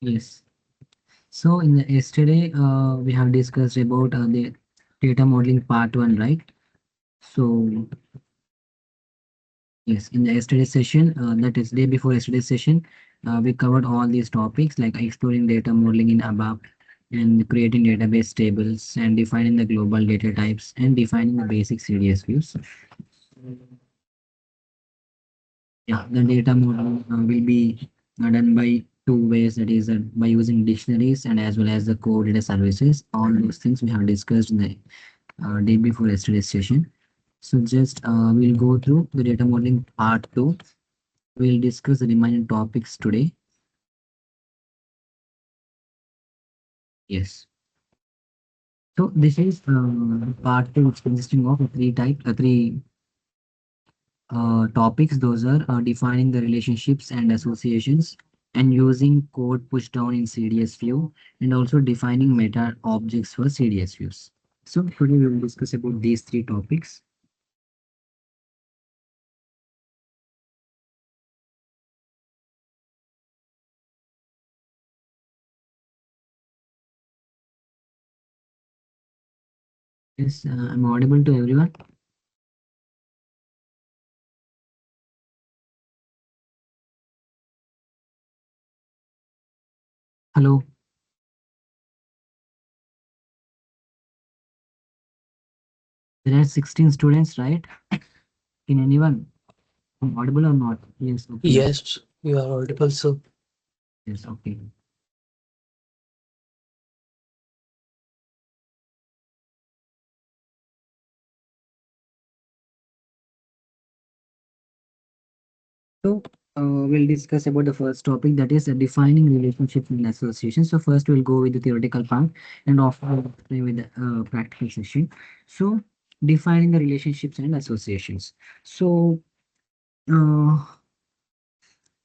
Yes. So in the yesterday, we have discussed about the data modeling part one, right? So yes, in the yesterday session, that is day before yesterday's session, we covered all these topics like exploring data modeling in ABAP and creating database tables and defining the global data types and defining the basic CDS views. Yeah, the data modeling will be done by two ways. That is by using dictionaries and as well as the core data services. All those things we have discussed in the day before yesterday's session. So just we'll go through the data modeling part two. We'll discuss the remaining topics today. Yes. So this is part two, which consisting of three topics. Those are defining the relationships and associations and using code push down in CDS view and also defining meta objects for CDS views. So today we will discuss about these three topics. Yes, I'm audible to everyone. Hello. There are 16 students, right? Can anyone? I'm audible or not? Yes, okay. Yes, you are audible, sir. Yes, okay. So we'll discuss about the first topic, that is defining relationships in association. So first we'll go with the theoretical part and after we'll play with the practical session. So defining the relationships and associations. So uh,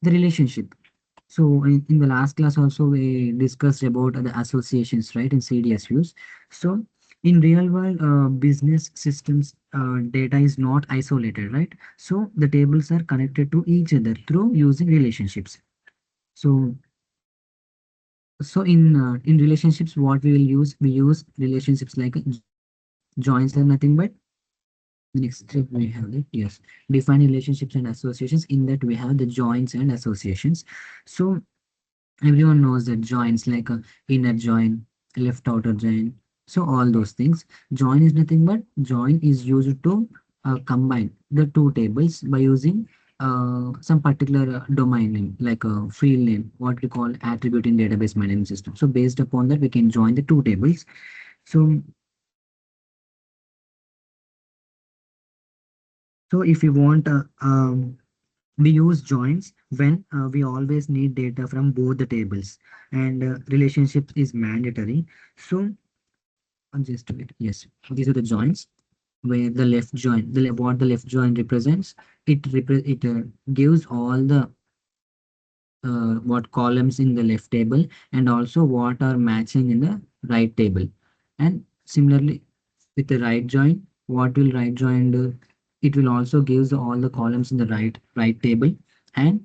the relationship. So in the last class also we discussed about the associations, right, in CDS views. So in real world business systems, data is not isolated, right? So the tables are connected to each other through using relationships. So in relationships, what we will use, we use relationships like joins are nothing but the next step we have it. Yes, define relationships and associations. In that we have the joins and associations. So everyone knows that joins like a inner join, left outer join. So all those things. Join is nothing but join is used to combine the two tables by using some particular domain name like a field name, what we call attribute in database management system. So based upon that, we can join the two tables. So if you want we use joins when we always need data from both the tables and relationship is mandatory. So just wait. Yes, these are the joins where the left join, what the left join represents. It gives all the what columns in the left table and also what are matching in the right table. And similarly with the right join, what will right join do? It will also gives all the columns in the right table and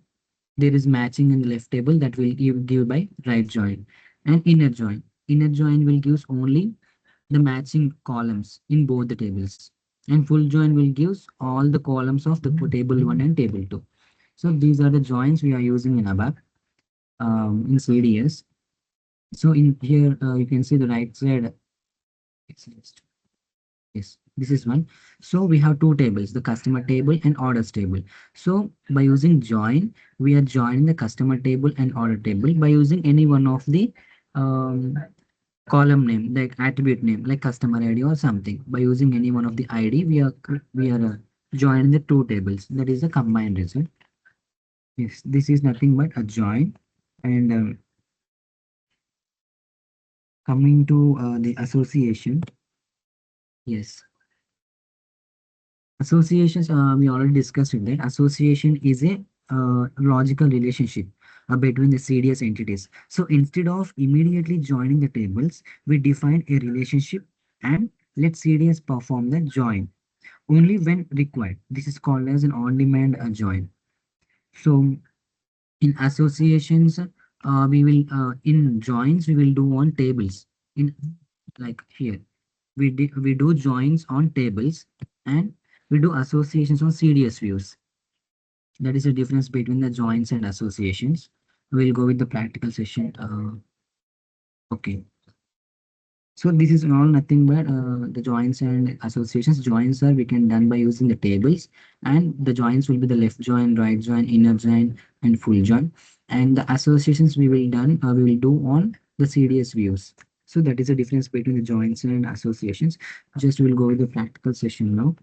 there is matching in the left table that will give by right join. And inner join, will gives only the matching columns in both the tables, and full join will gives all the columns of the table 1 and table 2. So these are the joins we are using in ABAP in CDS. So in here you can see the right side. Yes, this is one. So we have two tables, the customer table and orders table. So by using join, we are joining the customer table and order table by using any one of the um, column name, like attribute name, like customer ID or something. By using any one of the ID, we are joining the two tables. That is the combined result. Yes, this is nothing but a join. And coming to the association, yes, associations, we already discussed it that association is a logical relationship between the CDS entities. So instead of immediately joining the tables, we define a relationship and let CDS perform the join only when required. This is called as an on-demand join. So in associations, we will in joins we will do on tables in like here we do joins on tables and we do associations on CDS views. That is the difference between the joins and associations. We'll go with the practical session. Okay. So this is all nothing but the joins and associations. Joins are we can done by using the tables, and the joins will be the left join, right join, inner join, and full join. And the associations we will do on the CDS views. So that is the difference between the joins and associations. Just we'll go with the practical session now.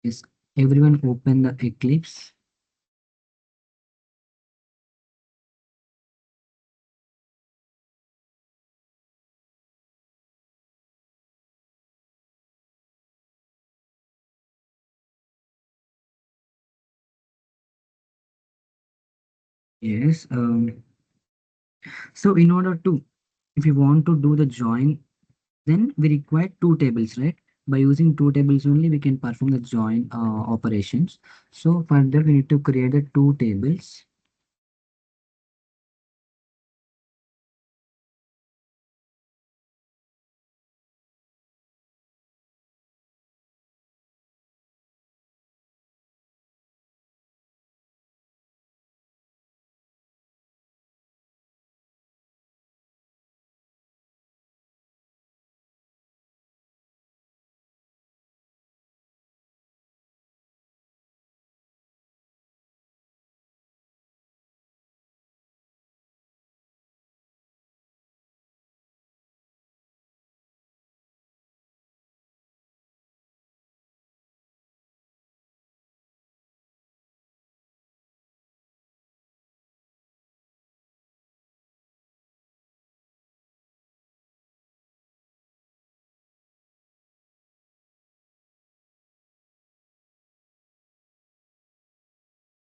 Yes, everyone open the Eclipse. Yes. So in order to, if you want to do the join, then we require two tables, right? By using two tables only, we can perform the join operations. So for that, we need to create the two tables.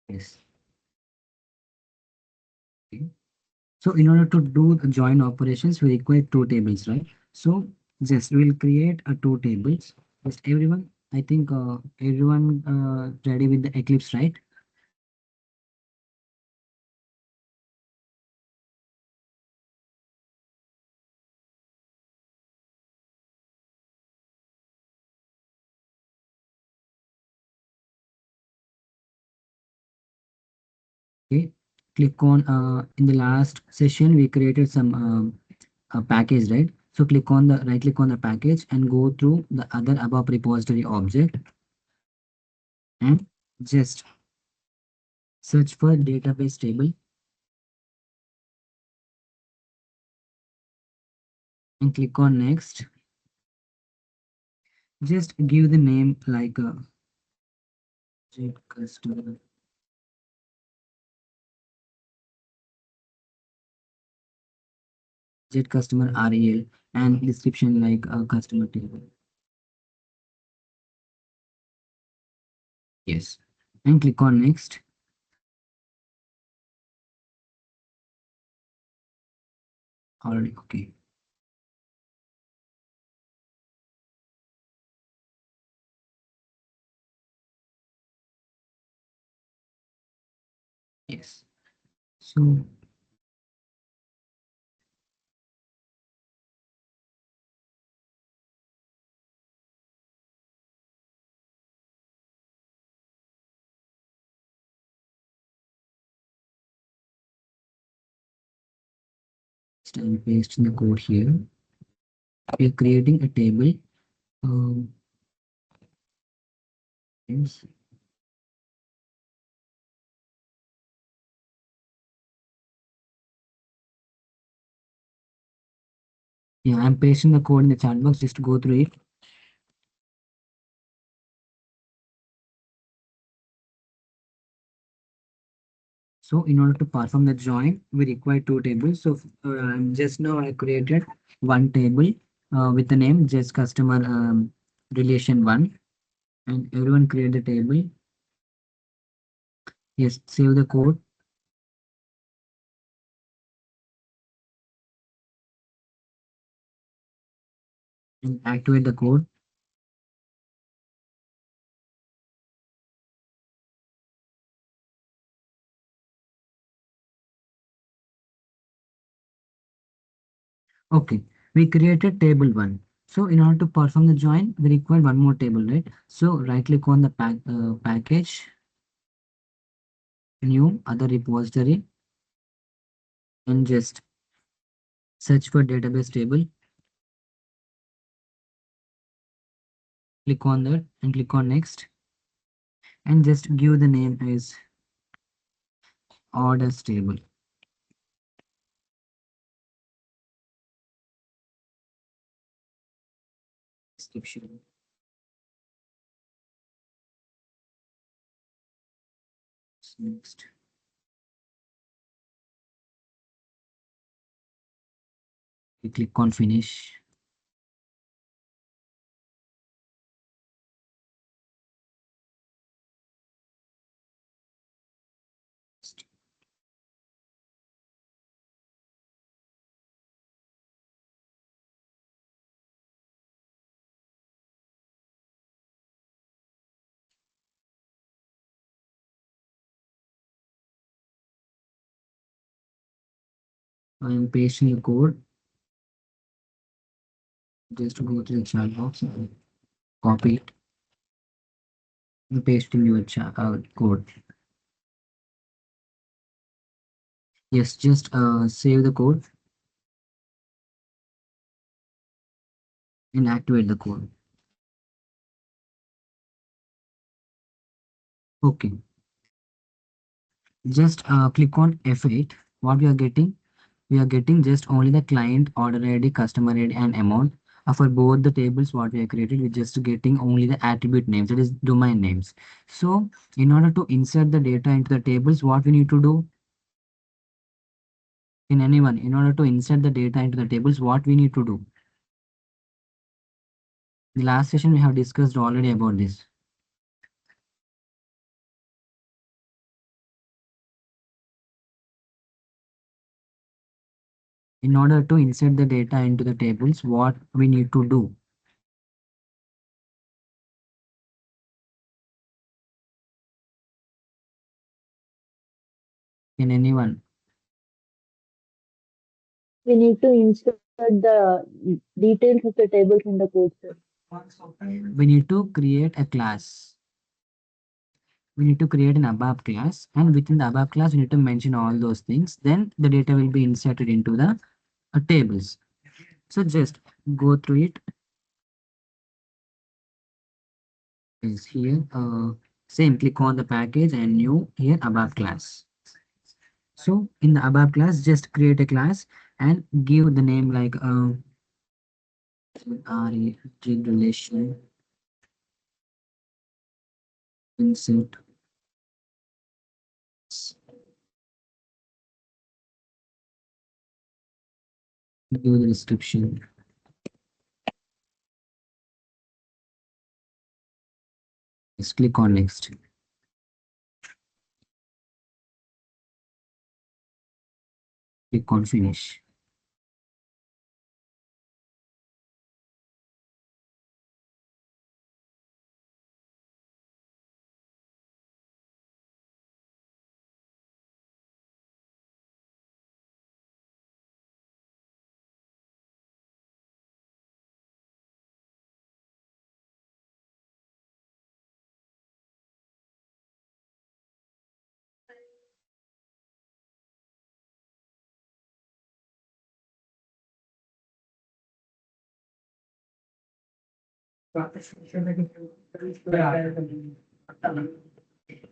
Yes. Okay. So in order to do the join operations, we require two tables, right? So just we'll create a two tables. Just everyone, I think everyone ready with the Eclipse, right? Okay. Click on in the last session we created some a package, right? So click on the right click on the package and go through the other above repository object and just search for database table and click on next. Just give the name like jet customer jet customer REL and description like customer table. Yes. And click on next. Already okay. Yes. So I'm pasting the code here. We are creating a table. Um, yes. Yeah, I'm pasting the code in the chat box just to go through it. So in order to perform the join, we require two tables. So just now I created one table with the name just customer relation one, and everyone create the table. Yes, save the code and activate the code. Okay, we created table one. So in order to perform the join, we require one more table, right? So right click on the package, new other repository, and just search for database table. Click on that and click on next, and just give the name as orders table. Description. Next, we click on finish. I am pasting the code. Just go to the chat box, copy it, and paste in your code. Yes, just save the code and activate the code. Okay, just click on F8. What we are getting? We are getting just only the client, order ID, customer ID, and amount. For both the tables what we have created, we're just getting only the attribute names, that is domain names. So in order to insert the data into the tables, what we need to do? In anyone, in order to insert the data into the tables, what we need to do? The last session we have discussed already about this. In order to insert the data into the tables, what we need to do? In anyone, We need to insert the details of the tables in the code set. we need to create a class. We need to create an ABAP class, and within the ABAP class, we need to mention all those things. Then the data will be inserted into the tables. So just go through it. Is here. Same. Click on the package and new here ABAP class. So in the ABAP class, just create a class and give the name like RA relation insert. Give the description. Just click on next. Click on finish.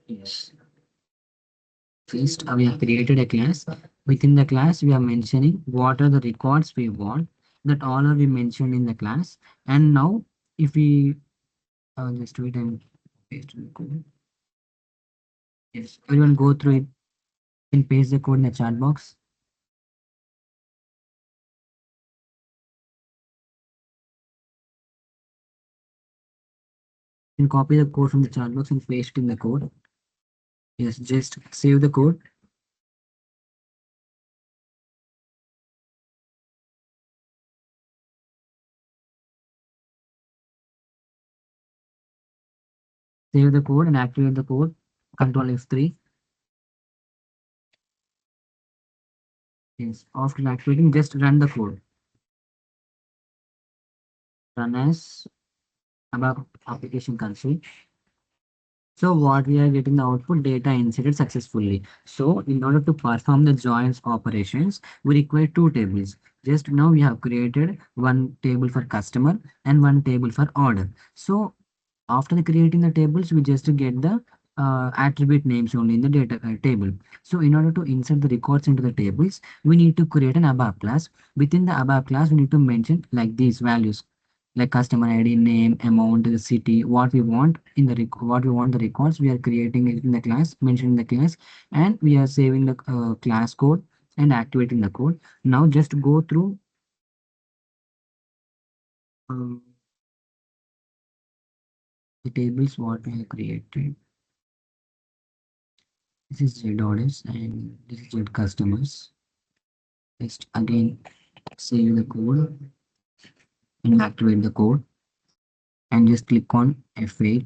Yes. First, we have created a class. Within the class, we are mentioning what are the records we want. That all are we mentioned in the class. And now, if we just wait and paste the code. Yes, everyone go through it and paste the code in the chat box. And copy the code from the chat box and paste in the code. Yes, just save the code. Save the code and activate the code. Control F3. Yes, after activating, just run the code. run as ABAP application console. So what we are getting the output data inserted successfully. So in order to perform the joins operations, we require two tables. Just now we have created one table for customer and one table for order. So after the creating the tables, we just get the attribute names only in the data table. So in order to insert the records into the tables, we need to create an ABAP class. Within the ABAP class, we need to mention like these values, like customer ID, name, amount, the city, what we want in the what we want the records. We are creating it in the class, mentioning the class, and we are saving the class code and activating the code. Now just go through um, the tables what we have created. This is Z orders and this is Z customers. Just again save the code and activate the code and just click on F8.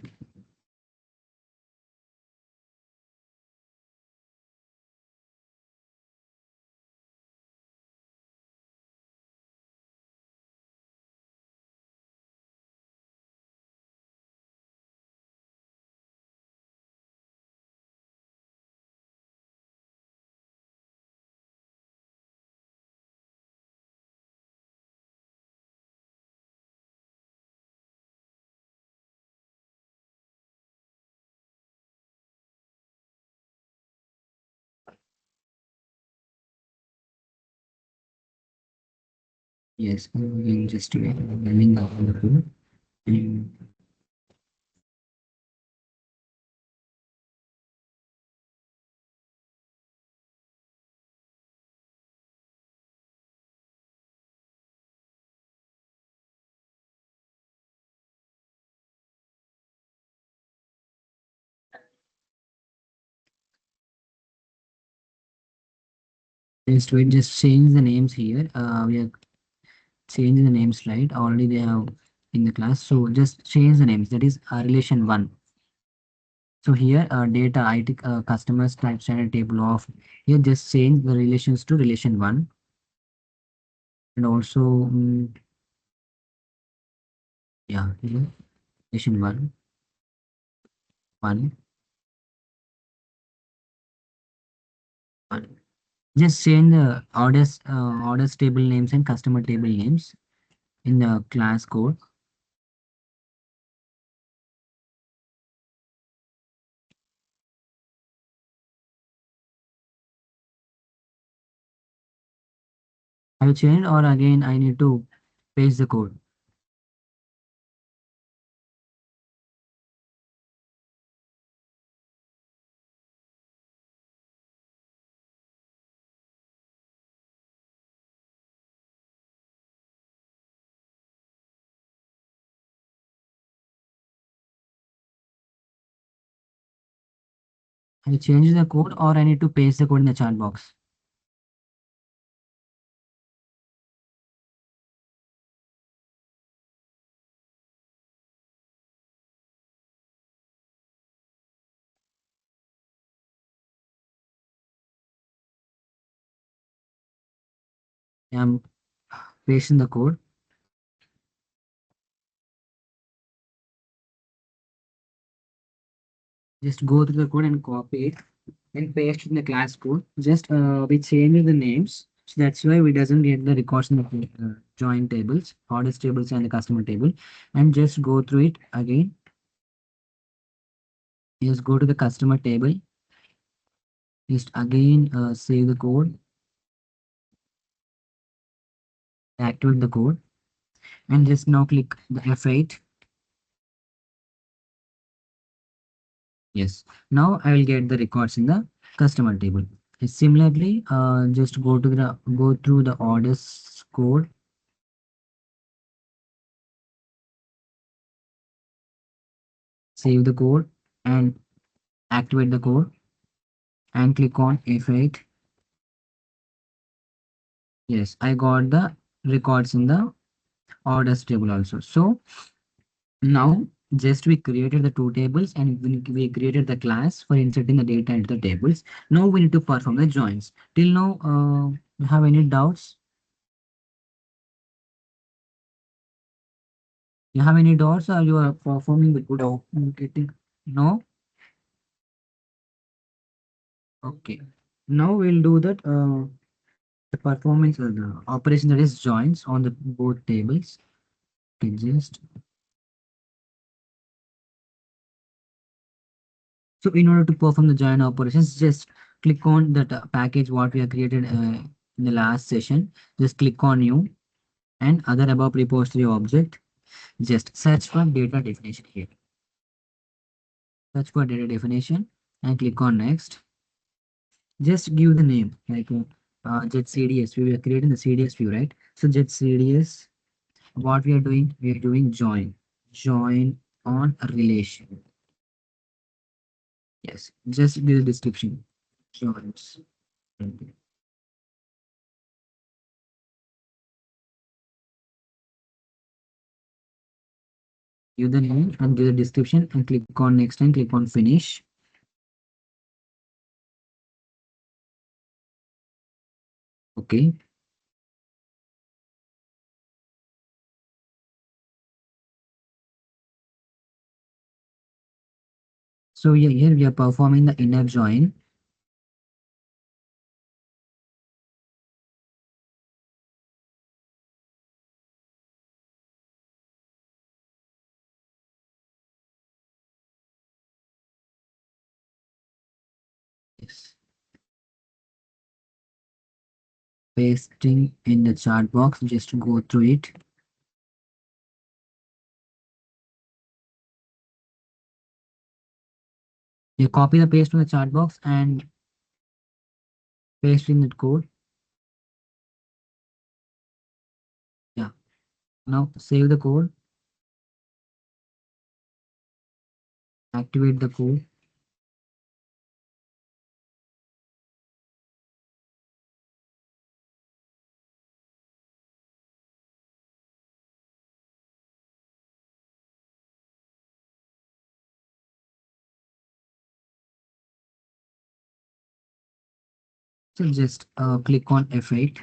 Yes, again just running the code and just wait, just change the names here. We are changing the names, right? Already they have in the class. So just change the names. That is relation one. So here data IT customers type standard table of, here just change the relations to relation one. And also yeah, here, relation one, one. Just change the orders table names and customer table names in the class code. Have you changed or again I need to paste the code? Have you changed the code or I need to paste the code in the chat box? I'm pasting the code. Just go through the code and copy it and paste it in the class code. Just we change the names. So that's why we doesn't get the records in the join tables, orders tables and the customer table. And just go through it again. Just go to the customer table. Just again save the code, activate the code, and just now click the F8. Yes. Now I will get the records in the customer table. Similarly, just go through the orders code, save the code, and activate the code, and click on F8. Yes, I got the records in the orders table also. So now just we created the two tables and we created the class for inserting the data into the tables. Now we need to perform the joins. Till now, you have any doubts? You have any doubts or you are performing the good out getting? No? Okay. Now we'll do that the performance or the operation that is joins on the both tables. Okay, just so in order to perform the join operations, just click on that package what we have created in the last session. Just click on new and other above repository object. Just search for data definition here. Search for data definition and click on next. Just give the name like jet CDS. We are creating the CDS view, right? So jet CDS, what we are doing? We are doing join on a relation. Yes, just give the description. Joins. Give the name and give the description and click on next and click on finish. Okay. So here we are performing the inner join. Yes. Pasting in the chat box. Just go through it. You copy the paste from the chat box and paste in that code. Yeah. Now save the code. Activate the code. So just click on F8.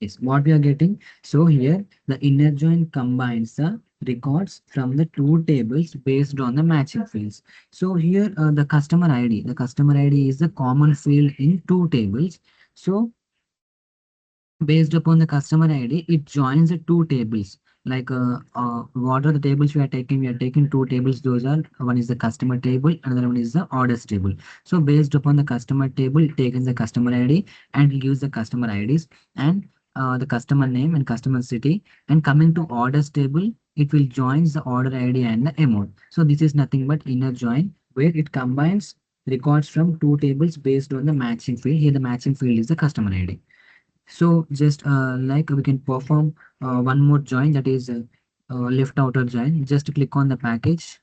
Is what we are getting. So here the inner join combines the records from the two tables based on the matching fields. So here the customer ID is the common field in two tables. So based upon the customer ID, it joins the two tables. Like what are the tables we are taking? We are taking two tables. Those are one is the customer table, another one is the orders table. So based upon the customer table, it takes the customer ID and gives the customer IDs and the customer name and customer city. And coming to orders table, it will joins the order ID and the amount. So this is nothing but inner join where it combines records from two tables based on the matching field. Here the matching field is the customer ID. So just like we can perform one more join, that is left outer join. Just click on the package,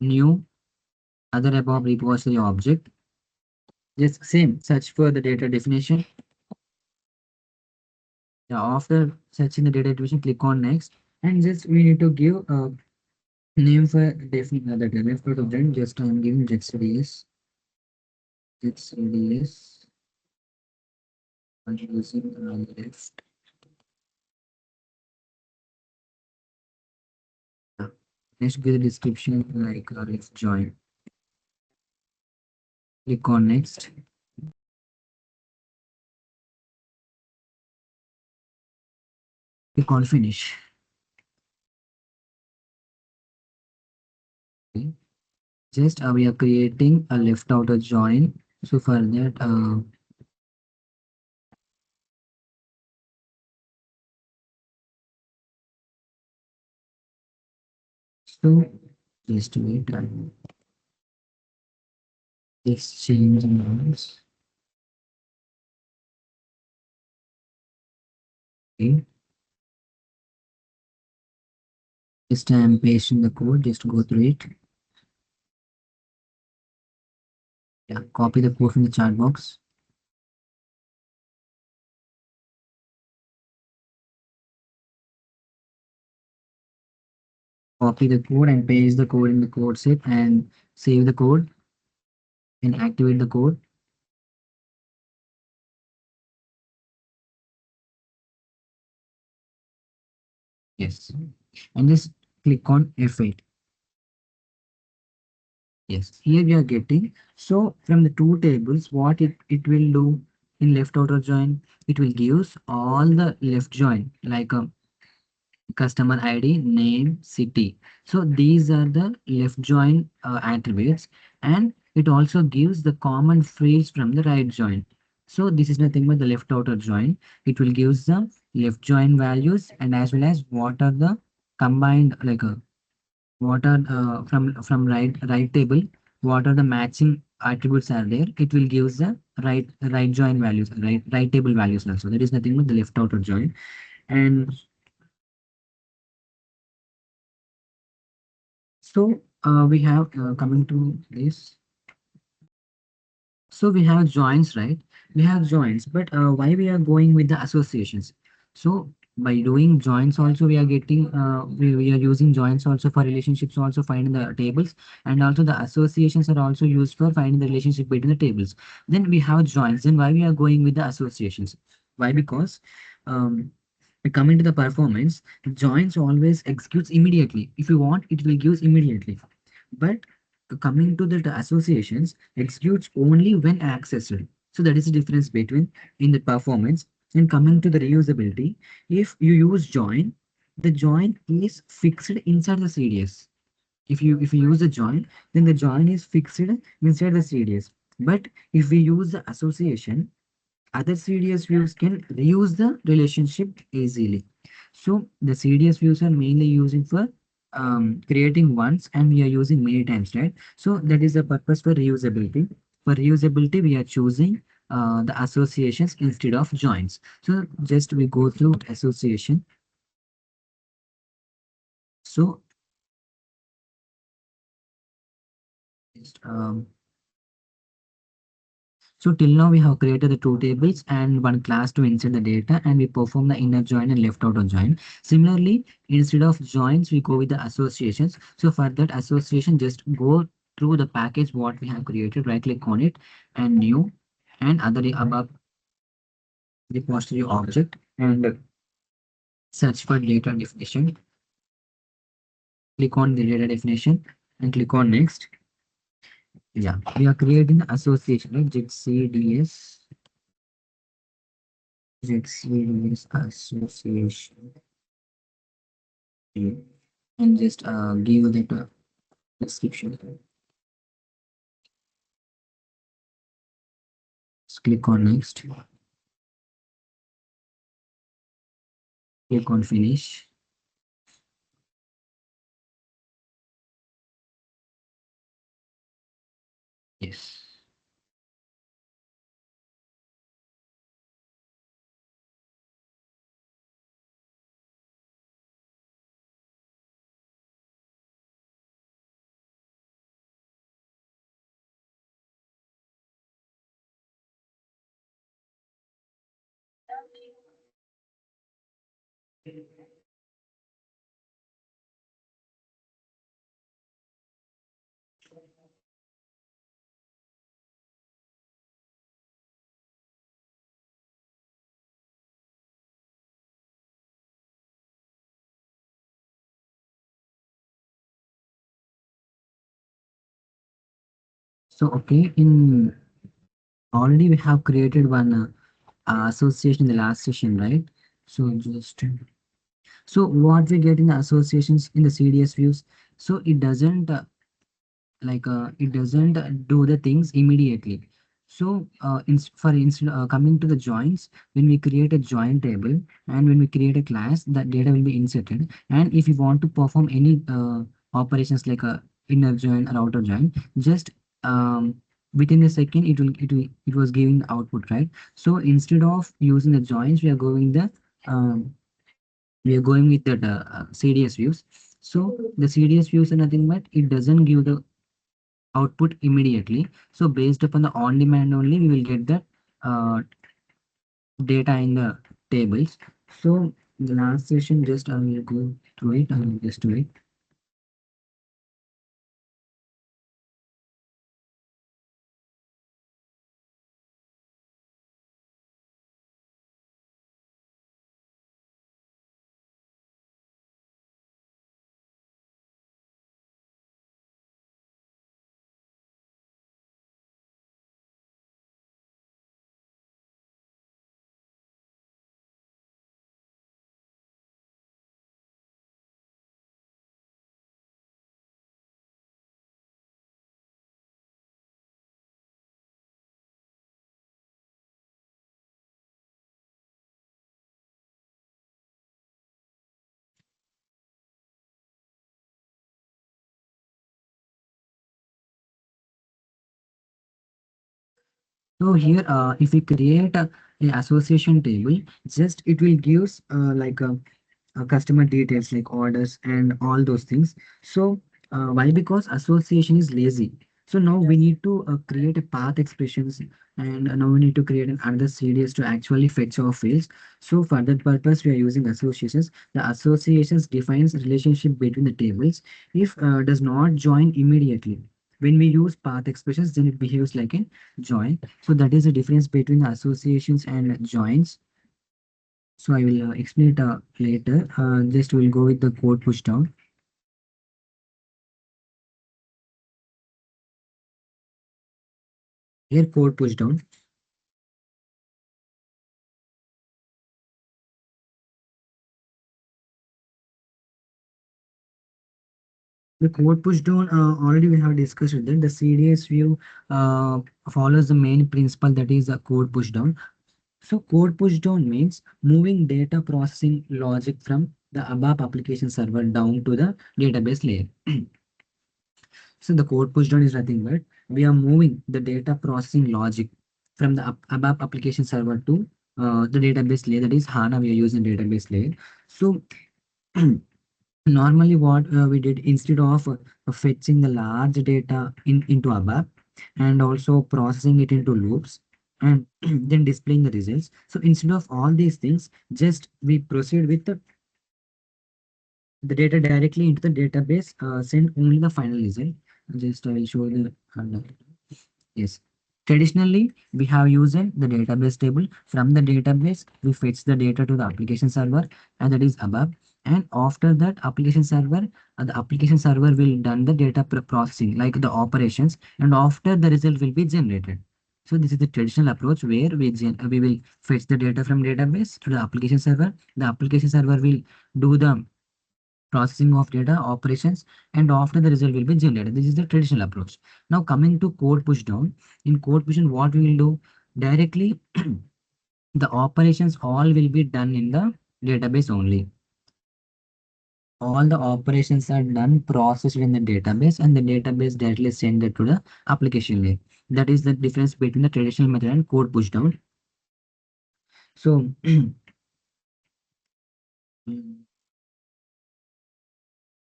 new, other above repository object. Just same, search for the data definition. Yeah, after searching the data definition, click on next. And just we need to give a name for the left outer join. Just I'm giving JetCDS. JetCDS. I'm using left. Yeah. Next, give the description like let's join. Click on next. Click on finish. Okay. Just we are creating a left outer join. So for that, so just wait. Exchange names. Okay. Just I'm pasting the code. Just go through it. Yeah. Copy the code from the chat box. Copy the code and paste the code in the code set and save the code and activate the code. Yes. And just click on F8. Yes, here we are getting. So from the two tables, what it will do in left outer join, it will gives all the left join like a customer ID, name, city. So these are the left join attributes, and it also gives the common fields from the right join. So this is nothing but the left outer join. It will gives the left join values and as well as what are the combined like what are from right table, what are the matching attributes are there, it will gives the right join values, right table values also. That is nothing but the left outer join. And so we have coming to this. So we have joins, right? We have joins, but why we are going with the associations? So by doing joins also we are getting we are using joins also for relationships, also finding the tables, and also the associations are also used for finding the relationship between the tables. Then we have joins. Then why we are going with the associations? Why? Because um, coming to the performance, joins always executes immediately. If you want, it will gives immediately. But coming to the associations, executes only when accessed. So that is the difference between in the performance. And coming to the reusability, if you use join, the join is fixed inside the CDS. If you use the join, then the join is fixed inside the CDS. But if we use the association, other CDS views can reuse the relationship easily. So the CDS views are mainly using for creating once, and we are using many times, right? So that is the purpose for reusability. For reusability, we are choosing the associations instead of joins. So just we go through association. So just, so till now we have created the two tables and one class to insert the data, and we perform the inner join and left outer join. Similarly, instead of joins, we go with the associations. So for that association, just go through the package what we have created, right click on it and new and other above repository object and search for data definition. Click on the data definition and click on next. Yeah, we are creating the association, right? ZCDS, ZCDS association. And just give that description. Just click on next, click on finish. Yes. So okay, in already we have created one association in the last session, right? So just so what we get in the associations in the CDS views. So it doesn't it doesn't do the things immediately. So for instance, coming to the joins, when we create a join table and when we create a class, that data will be inserted, and if you want to perform any operations like a inner join or outer join, just within a second it was giving output, right? So instead of using the joins, um, we are going with the CDS views. So the CDS views are nothing but it doesn't give the output immediately. So based upon the on demand only, we will get the uh, data in the tables. So the last session, just I will go through it. I will just do it. So here, if we create a association table, just it will gives customer details like orders and all those things. So why? Because association is lazy. So now we need to create a path expressions, and now we need to create an another CDS to actually fetch our fields. So for that purpose, we are using associations. The associations defines relationship between the tables. If does not join immediately. When we use path expressions, then it behaves like a join. So that is the difference between the associations and joins. So I will explain it later. Just we'll go with the code push down. Here code push down. The code push down already we have discussed that the CDS view follows the main principle, that is the code push down. So code push down means moving data processing logic from the ABAP application server down to the database layer. So the code push down is nothing but we are moving the data processing logic from the ABAP application server to the database layer, that is HANA. We are using database layer. So normally what we did, instead of fetching the large data into ABAP and also processing it into loops and then displaying the results. So instead of all these things, just we proceed with the data directly into the database, send only the final result. Just I will show the yes. Traditionally, we have used the database table. From the database, we fetch the data to the application server, and that is above. And after that, the application server will done the data processing, like the operations, and after the result will be generated. So this is the traditional approach where we will fetch the data from database to the application server. The application server will do the processing of data operations, and after the result will be generated. This is the traditional approach. Now coming to code push down. In code push down, what we will do directly, the operations all will be done in the database only. All the operations are done processed in the database, and the database directly send it to the application layer. That is the difference between the traditional method and code push down. So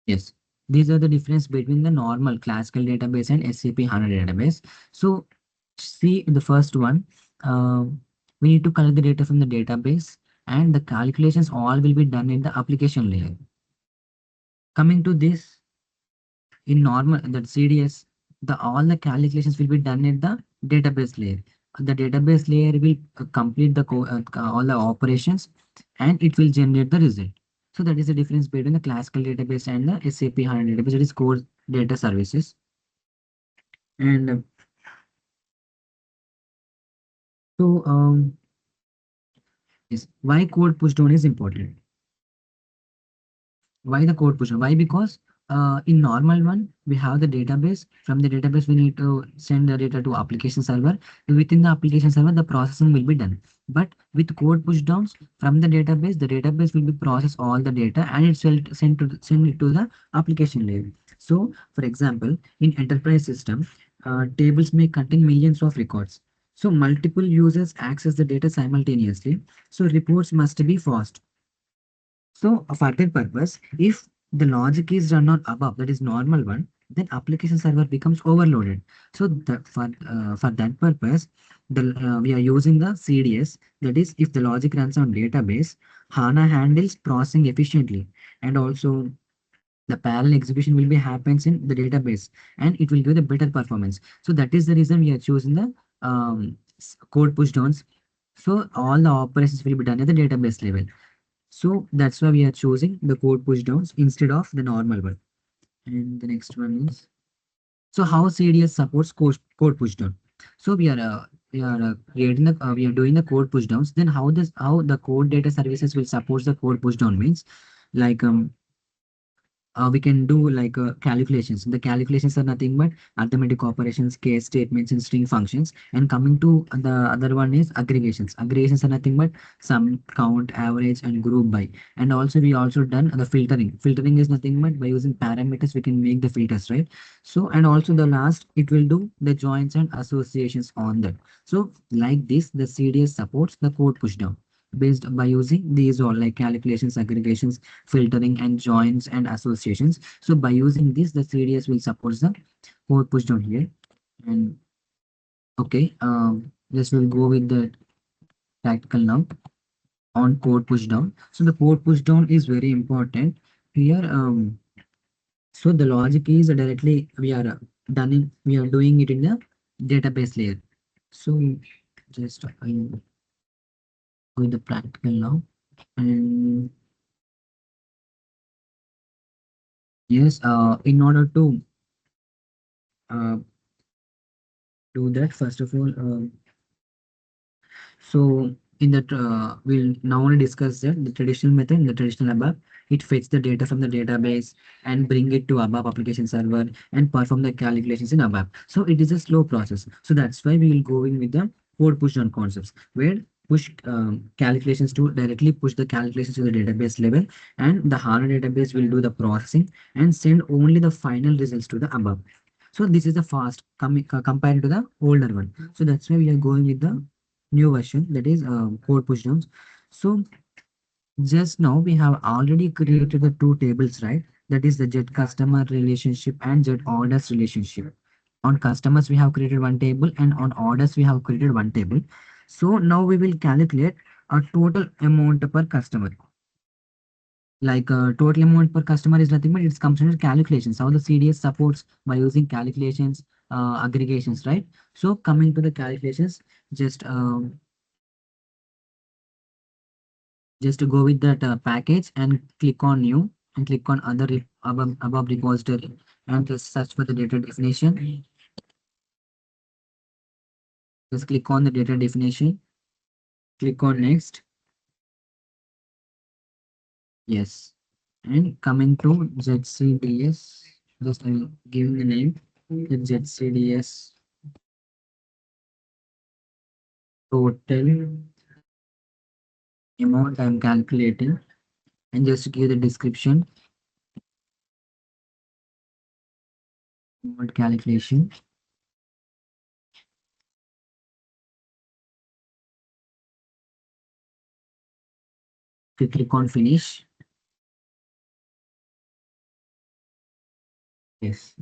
yes, these are the difference between the normal classical database and SAP HANA database. So see the first one, uh, we need to collect the data from the database, and the calculations all will be done in the application layer. Coming to this, in normal that CDS, the all the calculations will be done in the database layer. The database layer will complete the all the operations, and it will generate the result. So that is the difference between the classical database and the SAP HANA database. That is core data services. And so yes, why code push down is important? Why the code pusher? Why? Because in normal one, we have the database. From the database, we need to send the data to application server. Within the application server, the processing will be done. But with code push downs from the database will be process all the data, and it will send it to the application layer. So, for example, in enterprise system, tables may contain millions of records. So multiple users access the data simultaneously. So reports must be fast. So for that purpose, if the logic is run on above, that is normal one, then application server becomes overloaded. So for that purpose, we are using the CDS. That is, if the logic runs on database, HANA handles processing efficiently, and also the parallel execution will be happens in the database, and it will give the better performance. So that is the reason we are choosing the code push downs. So all the operations will be done at the database level. So that's why we are choosing the code push downs instead of the normal one. And the next one is, so how CDS supports code push down. So we are doing the code push downs. Then how the code data services will support the code push down means, like we can do like calculations. The calculations are nothing but arithmetic operations, case statements, and string functions. And coming to the other one is aggregations. Aggregations are nothing but sum, count, average, and group by. And also we also done the filtering. Filtering is nothing but by using parameters we can make the filters, right? So and also the last it will do the joins and associations on that. So like this, the CDS supports the code pushdown based by using these all like calculations, aggregations, filtering, and joins and associations. So by using this, the CDS will support the code push down here. And okay, this will go with the tactical now on code push down. So the code push down is very important here. So the logic is directly we are doing it in the database layer. So just with the practical now. And yes, in order to uh, do that, first of all, so in that, we'll now only discuss that the traditional method, in the traditional ABAP, it fetch the data from the database and bring it to ABAP application server and perform the calculations in ABAP. So it is a slow process. So that's why we will go in with the code push down concepts, where push calculations to directly push the calculations to the database level, and the HANA database will do the processing and send only the final results to the ABAP. So this is the fast compared to the older one. So that's why we are going with the new version, that is code pushdowns. So just now we have already created the two tables, right? That is the jet customer relationship and jet orders relationship. On customers we have created one table, and on orders we have created one table. So now we will calculate a total amount per customer. Like total amount per customer is nothing but it comes under calculations, how the CDS supports by using calculations, aggregations, right? So coming to the calculations, just just to go with that package and click on new and click on other above repository and just search for the data definition. Just click on the data definition, click on next. Yes, and coming to ZCDS, just I'm giving the name, the ZCDS total amount I'm calculating, and just give the description, amount calculation. To click on finish. Yes.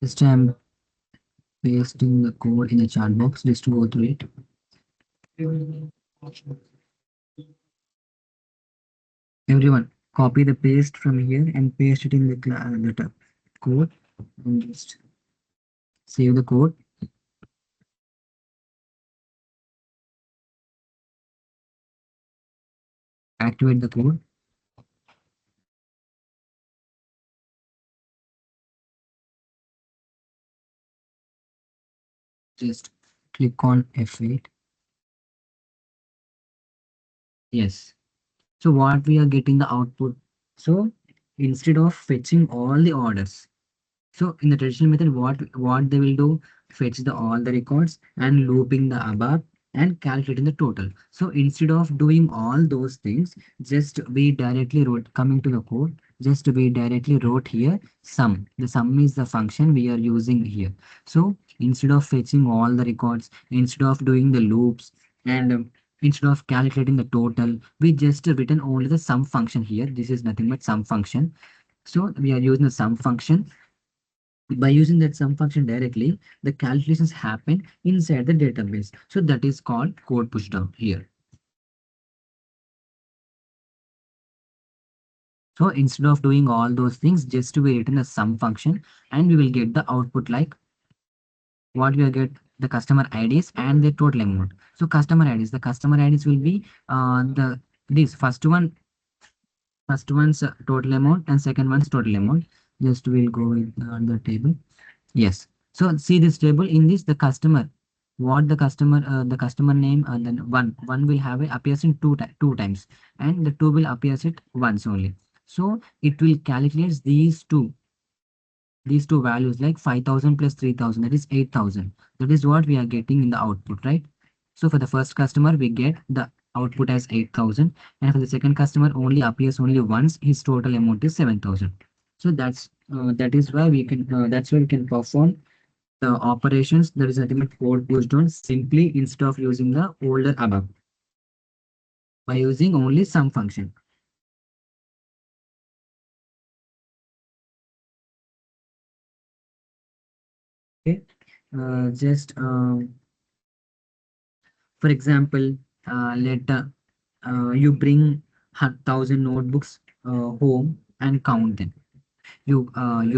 Just I'm pasting the code in the chat box just to go through it. Everyone, copy the paste from here and paste it in the code, and just save the code, activate the code, just click on F8. Yes. So what we are getting the output. So instead of fetching all the orders, so in the traditional method, what they will do, fetch the all the records and looping the above and calculating the total. So instead of doing all those things, just we directly wrote, coming to the code, just we directly wrote here sum. The sum is the function we are using here. So instead of fetching all the records, instead of doing the loops, and instead of calculating the total, we just written only the sum function here. This is nothing but sum function. So we are using the sum function. By using that sum function directly, the calculations happen inside the database. So that is called code pushdown here. So instead of doing all those things, just we written a sum function and we will get the output like what we will get the customer IDs and the total amount. So the customer IDs will be the this first one's total amount and second one's total amount. Just we'll go with the table. Yes. So see this table in this the customer what the customer name and then one will have it appears in two times and the two will appears it once only. So it will calculate these two values like 5,000 plus 3,000, that is 8,000. That is what we are getting in the output, right? So for the first customer, we get the output as 8,000. And for the second customer, only appears only once. His total amount is 7,000. So that is why that's why we can perform the operations that is ultimate code pushed on simply instead of using the older above by using only some function. Okay. Just For example, let you bring 1,000 notebooks home and count them. You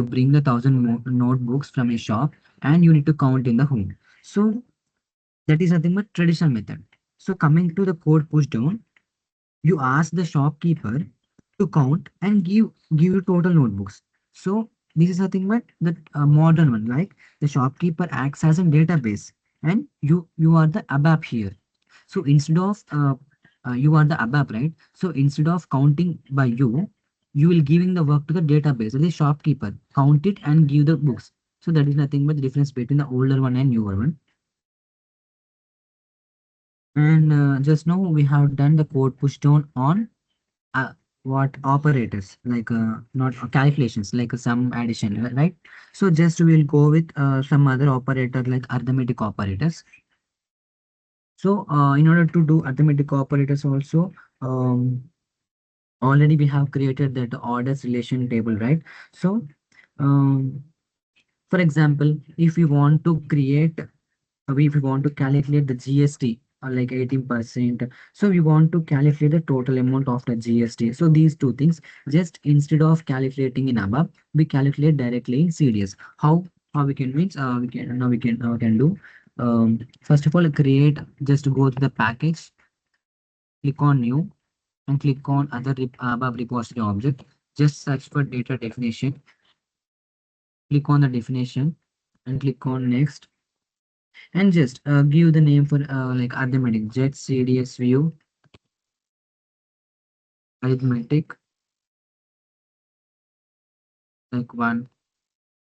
bring the 1,000 notebooks from a shop and you need to count in the home. So that is nothing but traditional method. So coming to the code push down, you ask the shopkeeper to count and give you total notebooks. So this is nothing but the modern one. Like the shopkeeper acts as a database, and you are the ABAP here. So instead of you are the ABAP, right? So instead of counting by you will giving the work to the database, the shopkeeper. Count it and give the books. So that is nothing but the difference between the older one and newer one. And just now we have done the code push down on uh, what operators like not calculations like some addition, right? So just we'll go with some other operator like arithmetic operators. So in order to do arithmetic operators also, um, already we have created that orders relation table, right? So um, for example, if we want to create if we want to calculate the GST like 18%, so we want to calculate the total amount of the GST. So these two things, just instead of calculating in ABAP, we calculate directly in CDS. How we can means we can do first of all create just go to the package, click on new and click on other ABAP repository object. Just search for data definition, click on the definition and click on next and just give the name for like arithmetic jet cds view arithmetic like one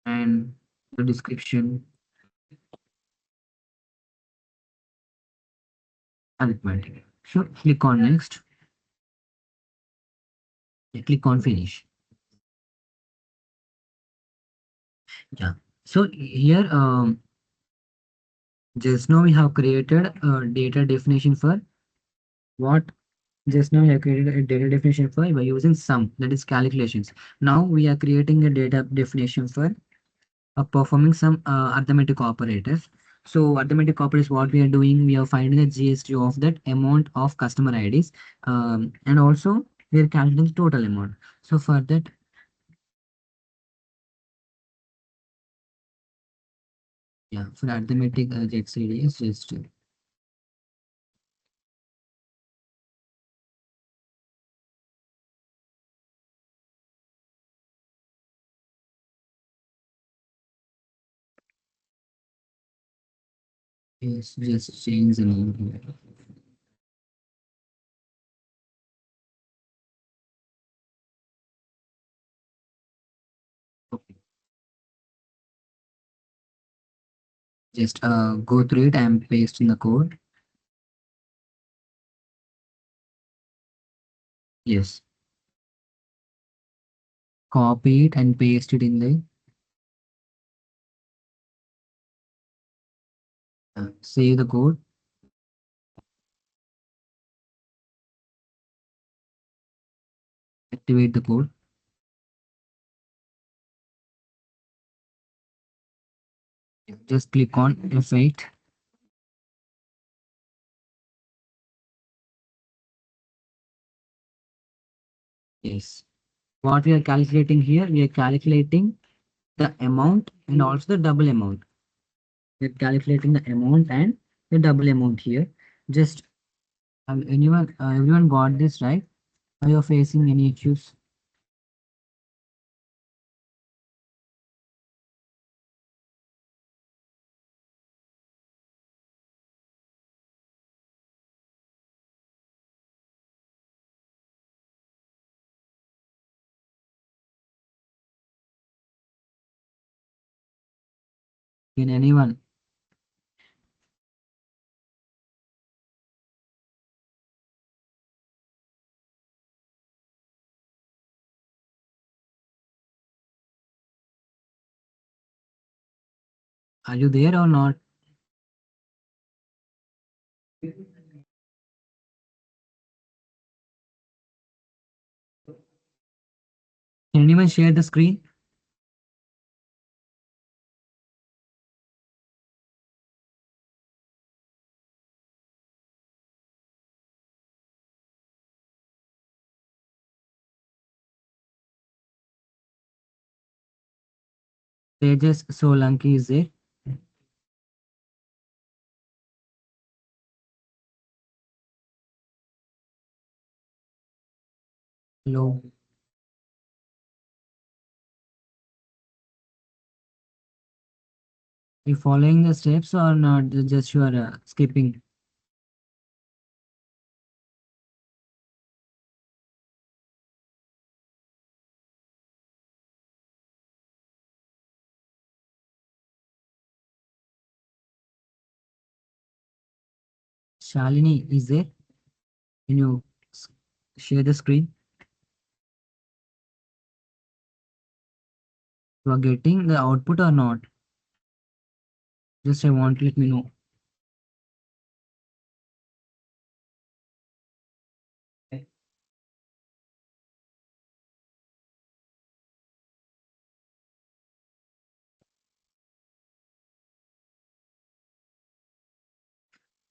and the description arithmetic. So click on next, click on finish. Yeah. So here just now we have created a data definition for what just now we have created a data definition for by using sum, that is calculations. Now we are creating a data definition for performing some arithmetic operators. So arithmetic operators, what we are doing, we are finding the GST of that amount of customer IDs, and also we are calculating the total amount. So for that, yeah, for arithmetic GST is just change the name here. Okay. Just go through it and paste in the code. Yes, copy it and paste it in the save the code, activate the code. Just click on F8. Yes. What we are calculating here, we are calculating the amount and also the double amount. We are calculating the amount and the double amount here. Just everyone got this right? Are you facing any issues? Can anyone? Are you there or not? Can anyone share the screen? Tejas Solanki is there. Hello. You following the steps or not? Just you are skipping. Shalini is there. Can you s- share the screen? You are getting the output or not? Just I want to let me know.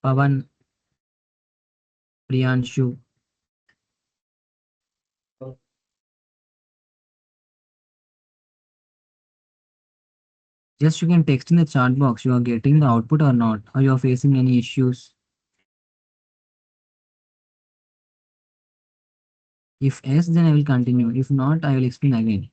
Pavan, Priyanshu. Just you can text in the chat box. You are getting the output or not? Or you are facing any issues? If yes, then I will continue. If not, I will explain again.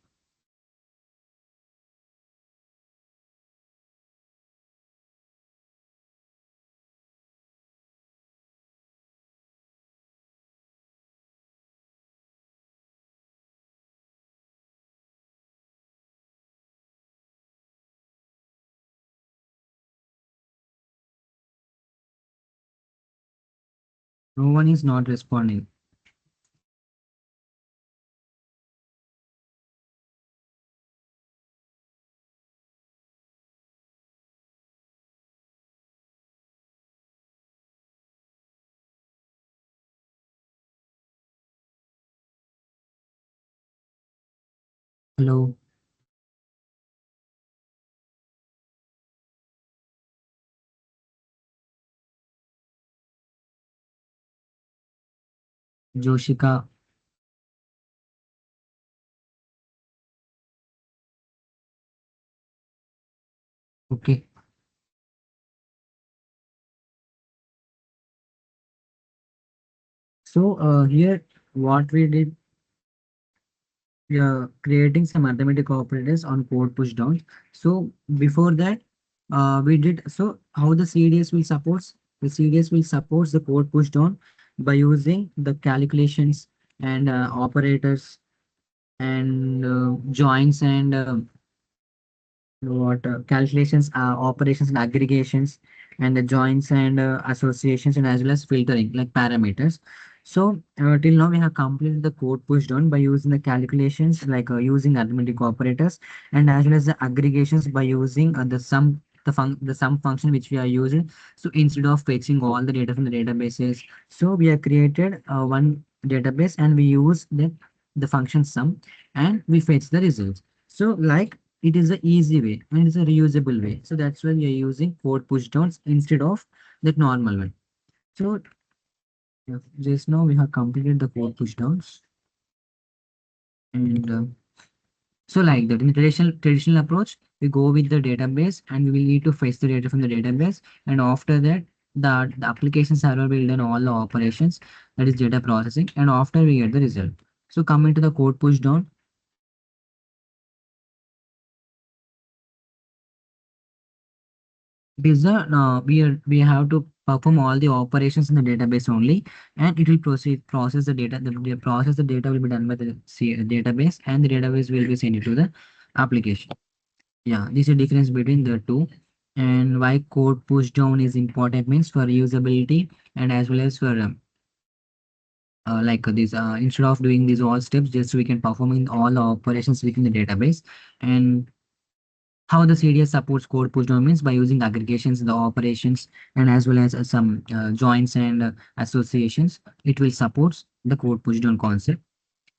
No one is not responding. Hello, Joshika. Okay. So here what we did, we are creating some arithmetic operators on code push down. So before that, we did so how the CDS will supports the CDS will support the code push down by using the calculations and operators and joins and what calculations, operations and aggregations, and the joins and associations, and as well as filtering like parameters. So till now we have completed the code push down by using the calculations like using arithmetic operators, and as well as the aggregations by using the sum function which we are using. So instead of fetching all the data from the databases, so we have created one database and we use the function sum and we fetch the results. So like it is a easy way and it's a reusable way. So that's why we are using code push downs instead of that normal one. So yeah, just now we have completed the code push downs And so like that, in the traditional approach, we go with the database and we will need to fetch the data from the database. And after that, the application server will done all the operations, that is data processing. And after we get the result. So coming to the code push down, it is the we have to perform all the operations in the database only, and it will proceed process the data. The process the data will be done by the database, and the database will be sent to the application. Yeah, this is the difference between the two. And why code push down is important means for usability and as well as for like this instead of doing these all steps, just we can perform in all the operations within the database. And how the CDS supports code push down means by using aggregations, the operations, and as well as some joins and associations, it will supports the code push down concept.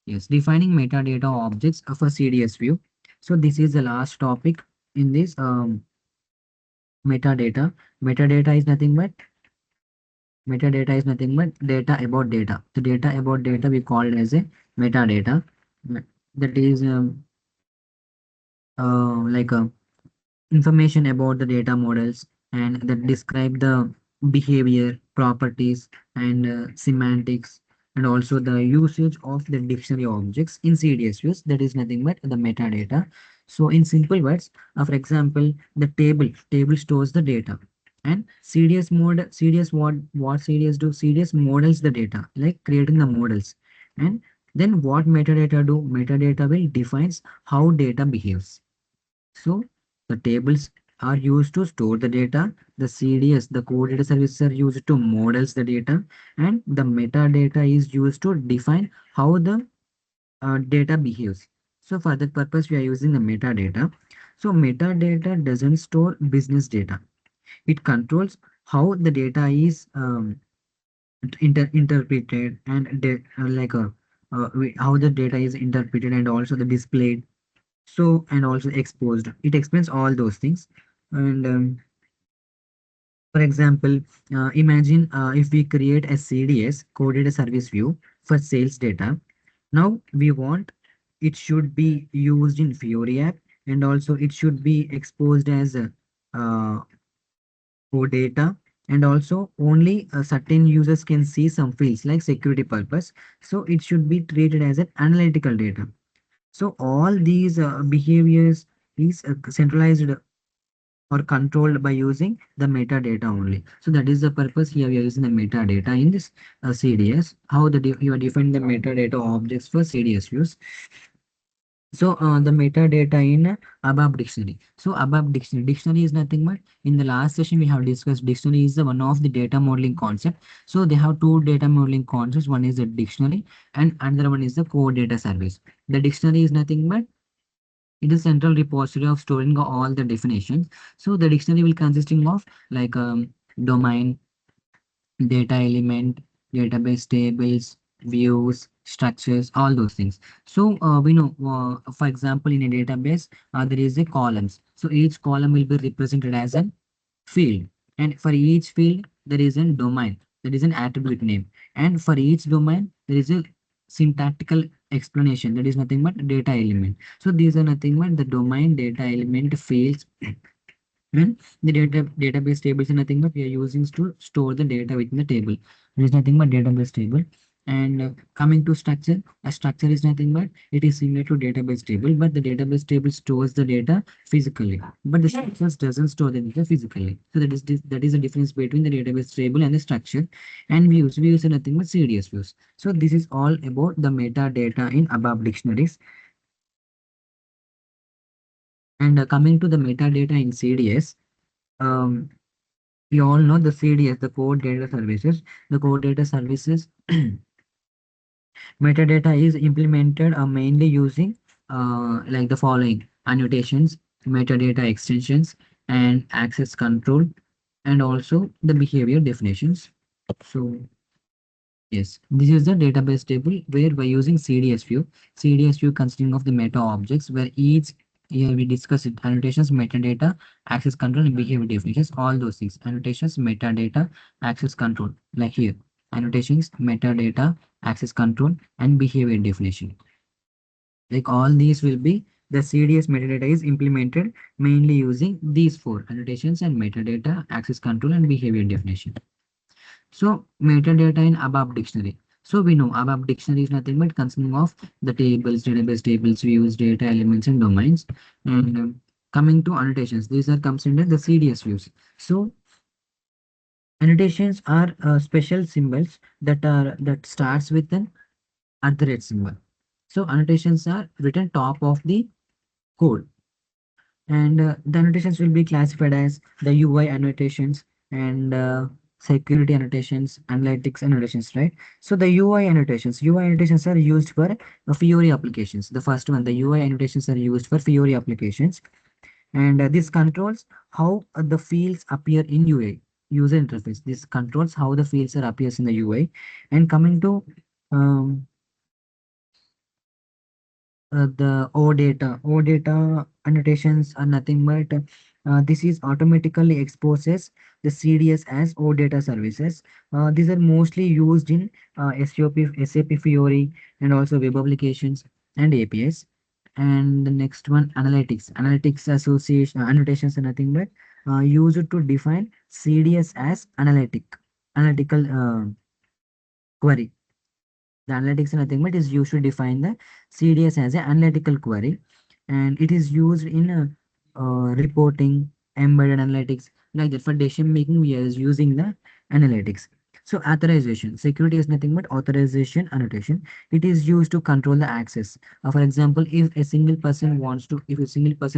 Yes, defining metadata objects of a CDS view. So this is the last topic in this metadata. Metadata is nothing but data about data. The data about data we call it as a metadata. That is like a information about the data models and that describe the behavior, properties, and semantics, and also the usage of the dictionary objects in CDS views. That is nothing but the metadata. So in simple words, for example, the table stores the data, and CDS, what CDS do? CDS models the data, like creating the models. And then what metadata do? Metadata will defines how data behaves. So the tables are used to store the data. The CDS, the core data services are used to models the data, and the metadata is used to define how the data behaves. So for that purpose, we are using the metadata. So metadata doesn't store business data. It controls how the data is interpreted and how the data is interpreted and also the displayed, so and also exposed. It explains all those things. And for example, imagine if we create a CDS, coded a service view, for sales data. Now we want it should be used in Fiori app, and also it should be exposed as a for data, and also only certain users can see some fields like security purpose, so it should be treated as an analytical data. So all these behaviors is centralized or controlled by using the metadata only. So that is the purpose here we are using the metadata in this CDS. How you are defining the metadata objects for CDS views. So the metadata in ABAP dictionary. So ABAP dictionary is nothing but in the last session we have discussed dictionary is the one of the data modeling concept. So they have two data modeling concepts. One is the dictionary and another one is the core data service. The dictionary is nothing but it is central repository of storing all the definitions. So the dictionary will consisting of like domain, data element, database tables, views, structures, all those things. So we know, for example, in a database, there is a columns. So each column will be represented as a field, and for each field there is a domain, there is an attribute name, and for each domain there is a syntactical explanation, that is nothing but data element. So these are nothing but the domain, data element, fields, and the database tables are nothing but we are using to store the data within the table. There is nothing but database table. And coming to structure, a structure is nothing but it is similar to database table, but the database table stores the data physically, but the structures doesn't store the data physically. So that is the difference between the database table and the structure. And views are nothing but CDS views. So this is all about the metadata in above dictionaries. And coming to the metadata in CDS, um, we all know the CDS, the core data services. The core data services metadata is implemented mainly using like the following annotations, metadata extensions, and access control, and also the behavior definitions. So yes, this is the database table where we're using CDS view. CDS view consisting of the meta objects where each here we discuss it annotations, metadata, access control, and behavior definitions. All those things annotations, metadata, access control. Like here, annotations, metadata, access control, and behavior definition. Like all these will be the CDS metadata is implemented mainly using these four annotations and metadata, access control, and behavior definition. So metadata in ABAP dictionary. So we know ABAP dictionary is nothing but consisting of the tables, database tables, views, data elements, and domains. And coming to annotations, these are comes under the CDS views. So annotations are special symbols that starts with an at the rate symbol. So annotations are written top of the code, and the annotations will be classified as the UI annotations and security annotations, analytics annotations, right? So the UI annotations are used for Fiori applications. The first one, the UI annotations are used for Fiori applications, and this controls how the fields appear in UI user interface. This controls how the fields are appears in the UI. And coming to um, the O data annotations are nothing but this is automatically exposes the CDS as O data services. These are mostly used in SAP Fiori and also web applications and APIs. And the next one, analytics. Analytics association annotations are nothing but used to define CDS as analytical query. The analytics is nothing but is used to define the CDS as an analytical query, and it is used in reporting, embedded analytics, like that. For decision making, we are using the analytics. So authorization, security is nothing but authorization annotation. It is used to control the access. For example, if a single person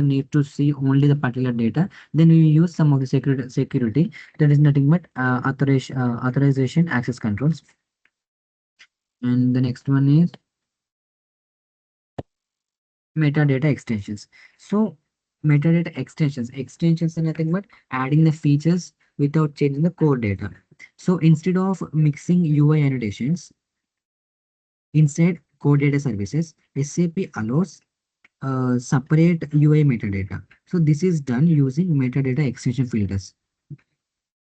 needs to see only the particular data, then we use some of the security that is nothing but authorization access controls. And the next one is metadata extensions. So extensions are nothing but adding the features without changing the core data. So instead of mixing UI annotations inside core data services, SAP allows separate UI metadata. So this is done using metadata extension filters.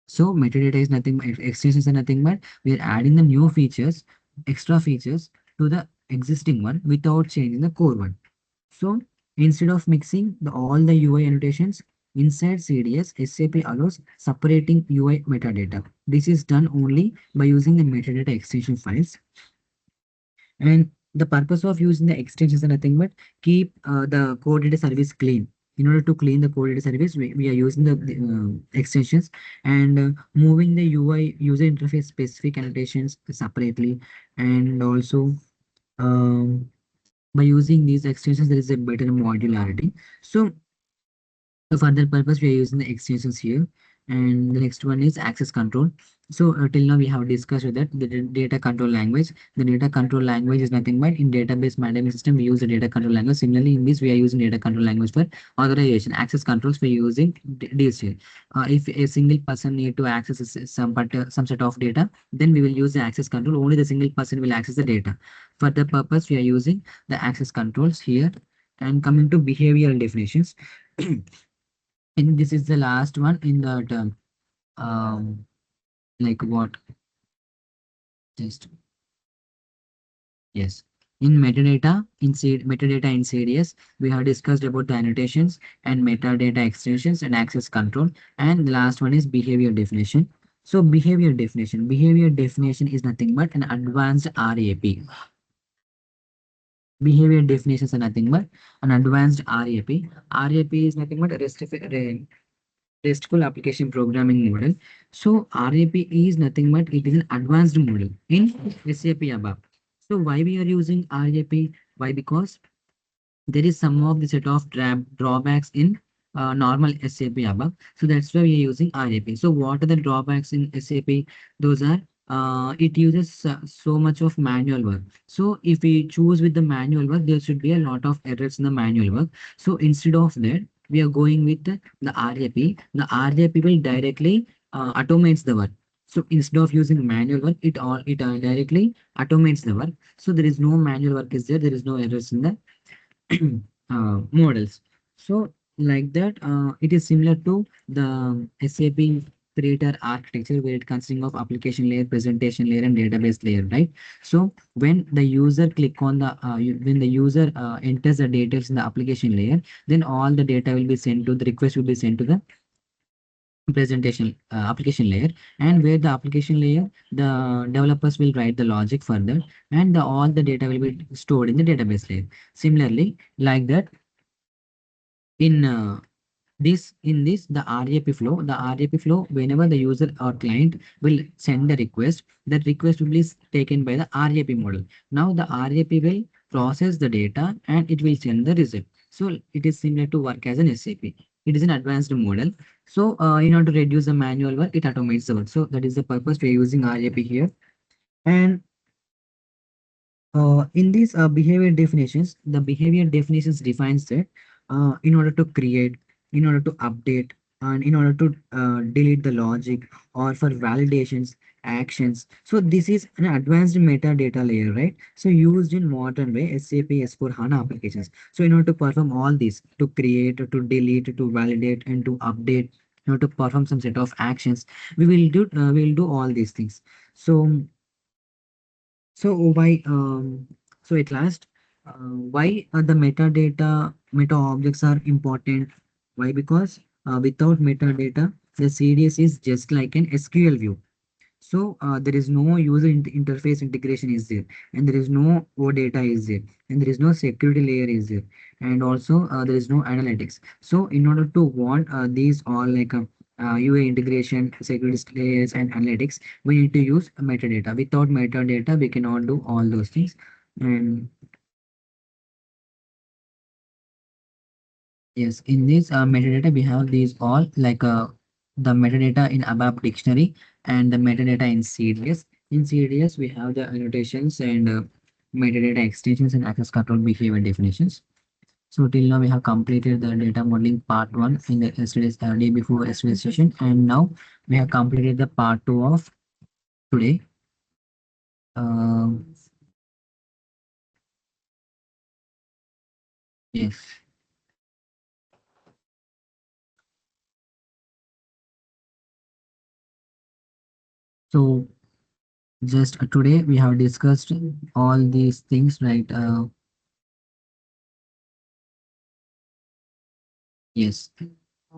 So metadata is nothing but extensions are nothing but we are adding the new features, extra features to the existing one without changing the core one. So instead of mixing all the UI annotations inside CDS, SAP allows separating UI metadata. This is done only by using the metadata extension files. And the purpose of using the extensions is nothing but keep the core data service clean. In order to clean the core data service, we are using the extensions and moving the UI user interface specific annotations separately, and also um, by using these extensions, there is a better modularity. So for that purpose, we are using the extensions here. And the next one is access control. So till now we have discussed that the data control language. The data control language is nothing but in database management system we use the data control language. Similarly, in this we are using data control language for authorization. Access controls we are using DSL. If a single person need to access some set of data, then we will use the access control. Only the single person will access the data. For the purpose, we are using the access controls here. And coming to behavioral definitions. And this is the last one in the term. Like what? Just yes. In metadata in CDS, we have discussed about the annotations and metadata extensions and access control. And the last one is behavior definition. So behavior definition is nothing but an advanced RAP. Behavior definitions are nothing but an advanced RAP. RAP is nothing but a RESTful application programming model. So RAP is nothing but it is an advanced model in SAP ABAP. So why we are using RAP? Why? Because there is some of the set of drawbacks in normal SAP ABAP. So that's why we are using RAP. So what are the drawbacks in SAP? Those are it uses so much of manual work. So if we choose with the manual work, there should be a lot of errors in the manual work. So instead of that, we are going with the RAP. The RAP will directly automates the work. So instead of using manual work, it directly automates the work. So there is no manual work is there. There is no errors in the models. So like that, it is similar to the SAP create an architecture where it consisting of application layer, presentation layer, and database layer, right? So when the user click on the when the user enters the details in the application layer, then all the data will be sent to the request will be sent to the presentation application layer, and where the application layer, the developers will write the logic further, and all the data will be stored in the database layer. Similarly, like that, in this the RAP flow, whenever the user or client will send the request, that request will be taken by the RAP model. Now the RAP will process the data and it will send the result. So it is similar to work as an SAP. It is an advanced model. So in order to reduce the manual work, it automates the work. So that is the purpose we are using RAP here. And in these behavior definitions, the behavior definitions defines that in order to create, in order to update, and in order to delete the logic, or for validations, actions. So this is an advanced metadata layer, right? So used in modern way SAP S/4HANA applications. So in order to perform all this, to create, to delete, to validate, and to update, in order to perform some set of actions, we will do all these things. So so why so at last, why the metadata meta objects are important? Why? Because without metadata, the CDS is just like an SQL view. So there is no user interface integration is there, and there is no OData is there, and there is no security layer is there, and also there is no analytics. So in order to want these all like UA integration, security layers, and analytics, we need to use metadata. Without metadata, we cannot do all those things. And yes, in this metadata, we have these all like the metadata in ABAP dictionary and the metadata in CDS. In CDS, we have the annotations and metadata extensions and access control behavior definitions. So till now, we have completed the data modeling part one in the yesterday's day before yesterday's session, and now we have completed the part two of today. Um, yes. So just today we have discussed all these things, right? Yes.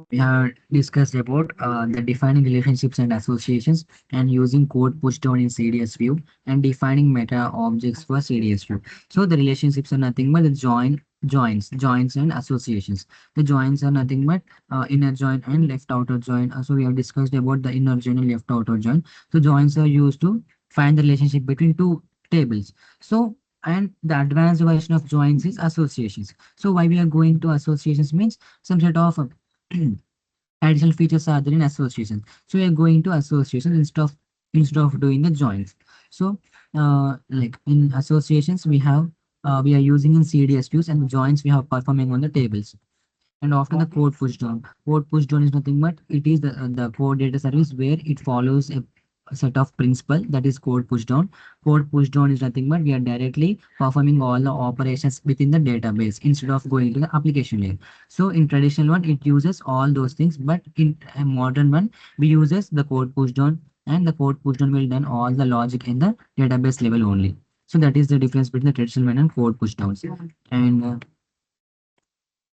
We have discussed about the defining relationships and associations, and using code push down in CDS view, and defining meta objects for CDS view. So the relationships are nothing but the joins and associations. The joins are nothing but inner join and left outer join. So we have discussed about the inner join and left outer join. So joins are used to find the relationship between two tables. So and the advanced version of joins is associations. So why we are going to associations means some sort of additional features are there in association. So we are going to associations instead of doing the joins. So like in associations, we are using in CDS views, and the joins we have performing on the tables. And often the code push down. Code push down is nothing but it is the core data service where it follows a set of principle, that is code push down. Code push down is nothing but we are directly performing all the operations within the database instead of going to the application layer. So in traditional one, it uses all those things, but in a modern one, we uses the code push down, and the code push down will done all the logic in the database level only. So that is the difference between the traditional one and code push downs. And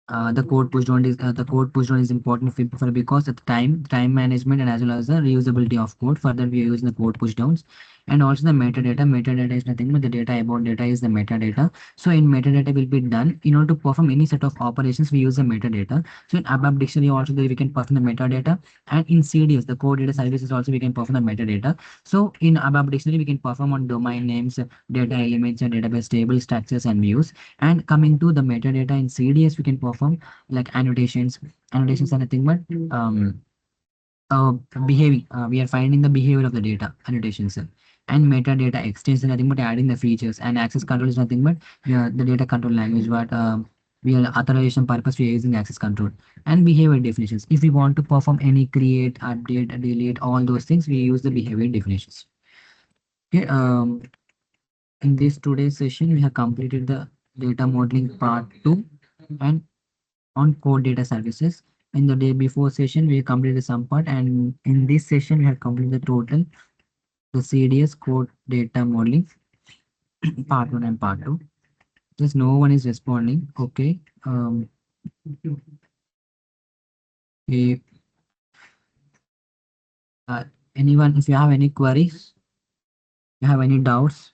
the code pushed on is important for because at the time management and as well as the reusability of code. Further, we are using the code push downs, and also the metadata is nothing but the data about data is the metadata. So in metadata will be done in order to perform any set of operations, we use the metadata. So in ABAP dictionary also we can perform the metadata, and in CDS the core data services also we can perform the metadata. So in ABAP dictionary we can perform on domain names, data elements, and database tables, structures, and views. And coming to the metadata in CDS, we can perform like annotations. Annotations are nothing but uh, behaving. We are finding the behavior of the data. Annotations. And metadata extends are nothing but adding the features. And access control is nothing but the data control language. But we are authorization purpose we are using access control. And behavior definitions. If we want to perform any create, update, delete, all those things, we use the behavior definitions. Okay. In this today's session, we have completed the data modeling part two and on core data services. In the day before session, we completed some part, and in this session, we have completed the total the CDS code data modeling part one and part two. Just no one is responding. Okay. If anyone, if you have any queries, you have any doubts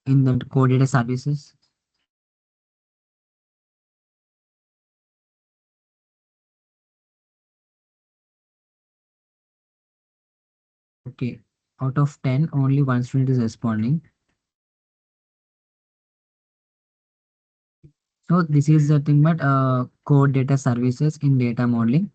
in the core data services. Okay. Out of 10, only one student is responding. So this is the thing, but core data services in data modeling.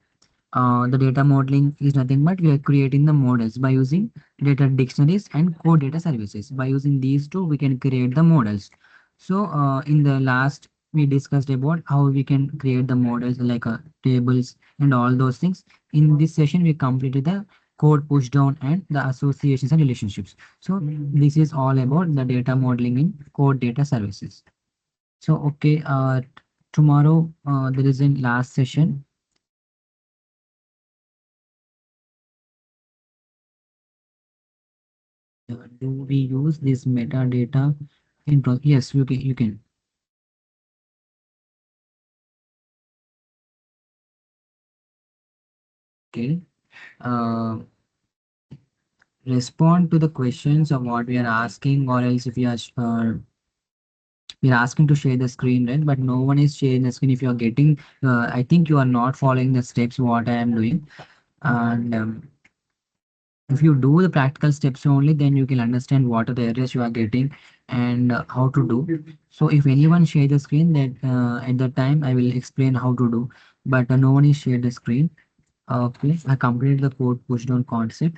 The data modeling is nothing but we are creating the models by using data dictionaries and core data services. By using these two, we can create the models. So in the last, we discussed about how we can create the models like tables and all those things. In this session, we completed the code push down and the associations and relationships. So this is all about the data modeling in core data services. So okay, tomorrow there is a last session. Do we use this metadata in yes, you can. Okay. Uh, Respond to the questions of what we are asking, or else if we are asking to share the screen, right? But no one is sharing the screen. If you are getting, I think you are not following the steps what I am doing. And if you do the practical steps only, then you can understand what are the areas you are getting and how to do. So if anyone share the screen, that at the time I will explain how to do. But no one is shared the screen. Okay, I completed the code push down concept.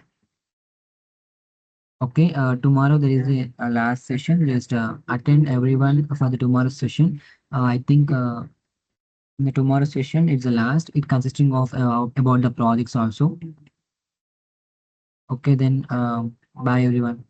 Okay, tomorrow there is a last session. Just attend everyone for the tomorrow session. I think in the tomorrow session it's the last. It consisting of about the projects also. Okay, then bye everyone.